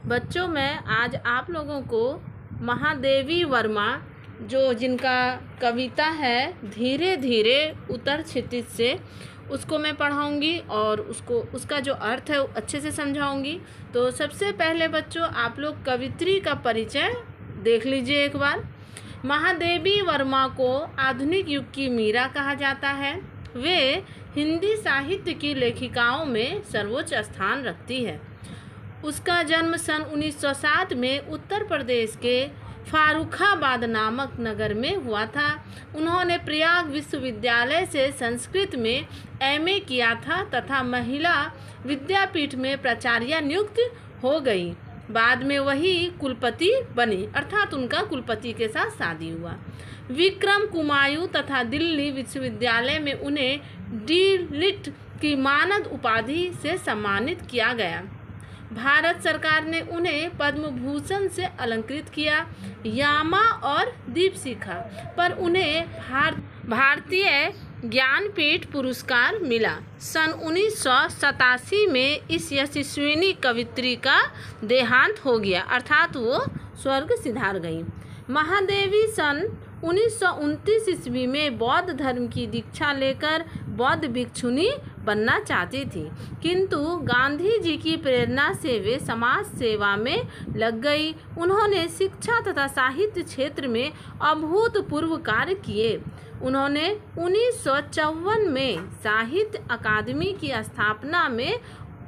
बच्चों, मैं आज आप लोगों को महादेवी वर्मा जिनका कविता है धीरे धीरे उतर क्षितिज से, उसको मैं पढ़ाऊंगी और उसका जो अर्थ है वो अच्छे से समझाऊंगी। तो सबसे पहले बच्चों, आप लोग कवित्री का परिचय देख लीजिए एक बार। महादेवी वर्मा को आधुनिक युग की मीरा कहा जाता है। वे हिंदी साहित्य की लेखिकाओं में सर्वोच्च स्थान रखती है। उसका जन्म सन 1907 में उत्तर प्रदेश के फारुखाबाद नामक नगर में हुआ था। उन्होंने प्रयाग विश्वविद्यालय से संस्कृत में एमए किया था तथा महिला विद्यापीठ में प्राचार्य नियुक्त हो गई। बाद में वही कुलपति बनी, अर्थात उनका कुलपति के साथ शादी हुआ। विक्रम कुमायूं तथा दिल्ली विश्वविद्यालय में उन्हें डी.लिट की मानद उपाधि से सम्मानित किया गया। भारत सरकार ने उन्हें पद्म भूषण से अलंकृत किया। यामा और दीपशिखा पर उन्हें भारतीय ज्ञानपीठ पुरस्कार मिला। सन 1987 में इस यशस्विनी कवित्री का देहांत हो गया, अर्थात वो स्वर्ग सिधार गई। महादेवी सन 1929 ईस्वी में बौद्ध धर्म की दीक्षा लेकर बौद्ध भिक्षुनी बनना चाहती थी, किंतु गांधी जी की प्रेरणा से वे समाज सेवा में लग गई। उन्होंने शिक्षा तथा साहित्य क्षेत्र में अभूतपूर्व कार्य किए। उन्होंने 1954 में साहित्य अकादमी की स्थापना में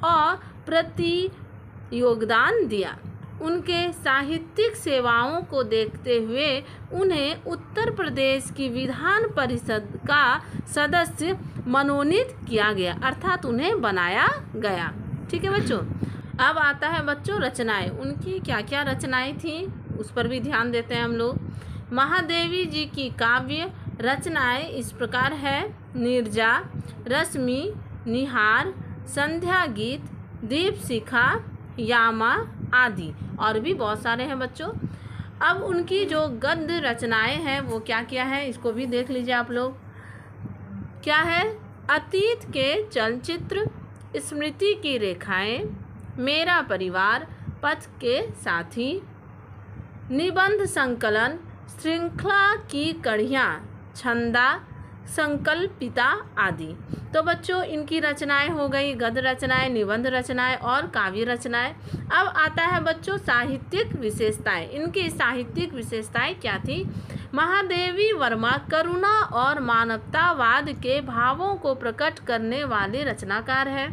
अप्रतिम योगदान दिया। उनके साहित्यिक सेवाओं को देखते हुए उन्हें उत्तर प्रदेश की विधान परिषद का सदस्य मनोनीत किया गया, अर्थात उन्हें बनाया गया। ठीक है बच्चों। अब आता है बच्चों रचनाएं। उनकी क्या क्या रचनाएं थी उस पर भी ध्यान देते हैं हम लोग। महादेवी जी की काव्य रचनाएं इस प्रकार है: नीरजा, रश्मि, निहार, संध्या गीत, दीपशिखा, यामा आदि, और भी बहुत सारे हैं बच्चों। अब उनकी जो गद्य रचनाएं हैं वो क्या क्या है, इसको भी देख लीजिए आप लोग। क्या है? अतीत के चलचित्र, स्मृति की रेखाएं, मेरा परिवार, पथ के साथी, निबंध संकलन, श्रृंखला की कड़ियाँ, छंदा, संकल्पिता आदि। तो बच्चों इनकी रचनाएं हो गई गद्य रचनाएं, निबंध रचनाएं और काव्य रचनाएं। अब आता है बच्चों साहित्यिक विशेषताएं। इनकी साहित्यिक विशेषताएं क्या थी? महादेवी वर्मा करुणा और मानवतावाद के भावों को प्रकट करने वाले रचनाकार है।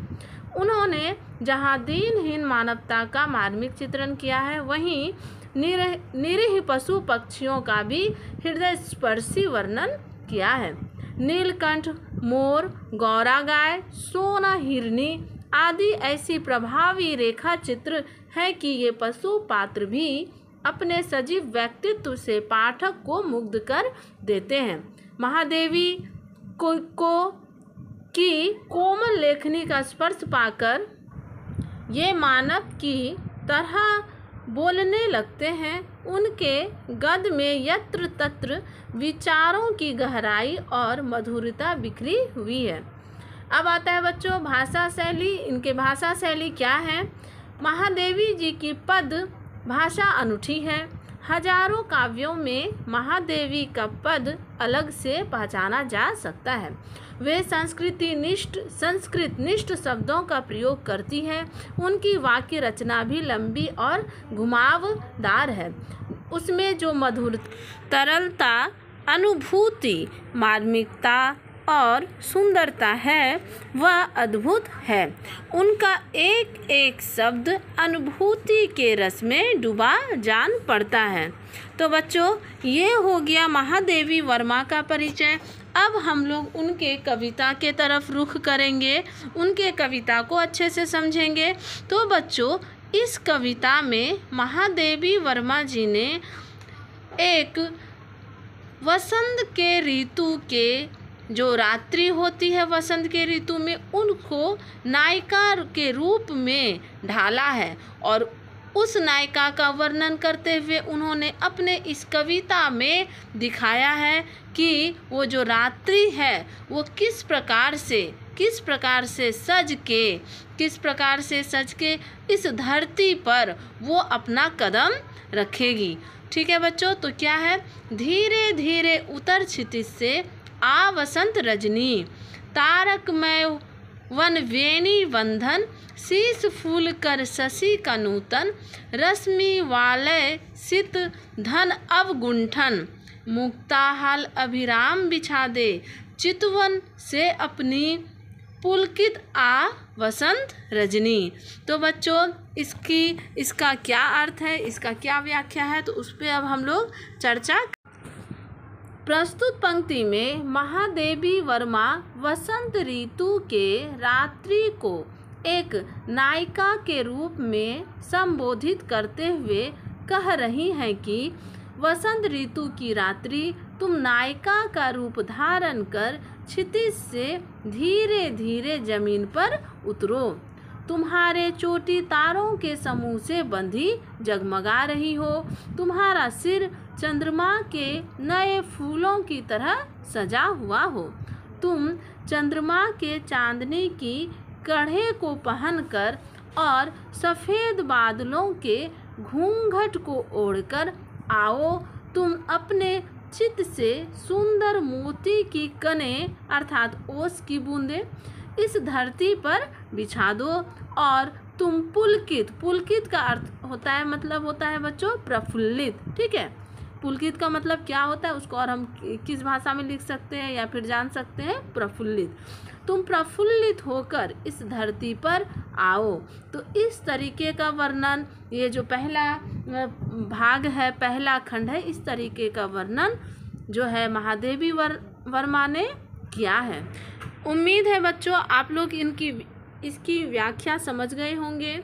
उन्होंने जहां दीनहीन मानवता का मार्मिक चित्रण किया है, वहीं निरीह पशु पक्षियों का भी हृदय स्पर्शी वर्णन किया है। नीलकंठ, मोर, गौरा गाय, सोना हिरनी आदि ऐसी प्रभावी रेखा चित्र है कि ये पशु पात्र भी अपने सजीव व्यक्तित्व से पाठक को मुग्ध कर देते हैं। महादेवी की कोमल लेखनी का स्पर्श पाकर ये मानव की तरह बोलने लगते हैं। उनके गद्य में यत्र तत्र विचारों की गहराई और मधुरता बिखरी हुई है। अब आता है बच्चों भाषा शैली। इनके भाषा शैली क्या है? महादेवी जी की पद भाषा अनूठी है। हजारों काव्यों में महादेवी का पद अलग से पहचाना जा सकता है। वे संस्कृत निष्ठ शब्दों का प्रयोग करती है। उनकी वाक्य रचना भी लंबी और घुमावदार है। उसमें जो मधुर, तरलता, अनुभूति, मार्मिकता और सुंदरता है वह अद्भुत है। उनका एक एक शब्द अनुभूति के रस में डूबा जान पड़ता है। तो बच्चों ये हो गया महादेवी वर्मा का परिचय। अब हम लोग उनके कविता के तरफ रुख करेंगे, उनके कविता को अच्छे से समझेंगे। तो बच्चों इस कविता में महादेवी वर्मा जी ने एक वसंत के ऋतु के जो रात्रि होती है वसंत के ऋतु में, उनको नायिका के रूप में ढाला है और उस नायिका का वर्णन करते हुए उन्होंने अपने इस कविता में दिखाया है कि वो जो रात्रि है वो किस प्रकार से किस प्रकार से सज के इस धरती पर वो अपना कदम रखेगी। ठीक है बच्चों, तो क्या है, धीरे धीरे उतर क्षितिज से आ वसंत रजनी, तारकमय वन वेणी बंधन, शीश फूल कर शशि का नूतन, रश्मि वालय सित धन अवगुंठन, मुक्ताहाल अभिराम बिछा दे, चितवन से अपनी पुलकित आ वसंत रजनी। तो बच्चों इसका क्या अर्थ है, इसका क्या व्याख्या है, तो उस पर अब हम लोग चर्चा। प्रस्तुत पंक्ति में महादेवी वर्मा वसंत ऋतु के रात्रि को एक नायिका के रूप में संबोधित करते हुए कह रही हैं कि वसंत ऋतु की रात्रि तुम नायिका का रूप धारण कर क्षितिज से धीरे धीरे जमीन पर उतरो, तुम्हारे चोटी तारों के समूह से बंधी जगमगा रही हो, तुम्हारा सिर चंद्रमा के नए फूलों की तरह सजा हुआ हो, तुम चंद्रमा के चांदनी की कढ़े को पहनकर और सफ़ेद बादलों के घूंघट को ओढ़कर आओ, तुम अपने चित से सुंदर मोती की कने अर्थात ओस की बूंदें इस धरती पर बिछा दो और तुम पुलकित का अर्थ होता है, मतलब होता है बच्चों प्रफुल्लित। ठीक है, पुलकित का मतलब क्या होता है उसको और हम किस भाषा में लिख सकते हैं या फिर जान सकते हैं, प्रफुल्लित। तुम प्रफुल्लित होकर इस धरती पर आओ। तो इस तरीके का वर्णन, ये जो पहला भाग है, पहला खंड है, इस तरीके का वर्णन जो है महादेवी वर्मा ने किया है। उम्मीद है बच्चों आप लोग इसकी व्याख्या समझ गए होंगे।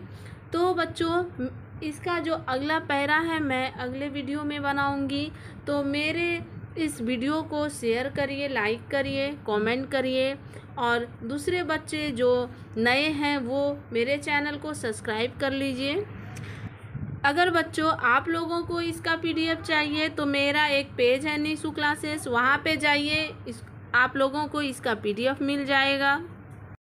तो बच्चों इसका जो अगला पैरा है मैं अगले वीडियो में बनाऊंगी, तो मेरे इस वीडियो को शेयर करिए, लाइक करिए, कमेंट करिए और दूसरे बच्चे जो नए हैं वो मेरे चैनल को सब्सक्राइब कर लीजिए। अगर बच्चों आप लोगों को इसका PDF चाहिए तो मेरा एक पेज है निशु क्लासेस, वहाँ पे जाइए, आप लोगों को इसका PDF मिल जाएगा।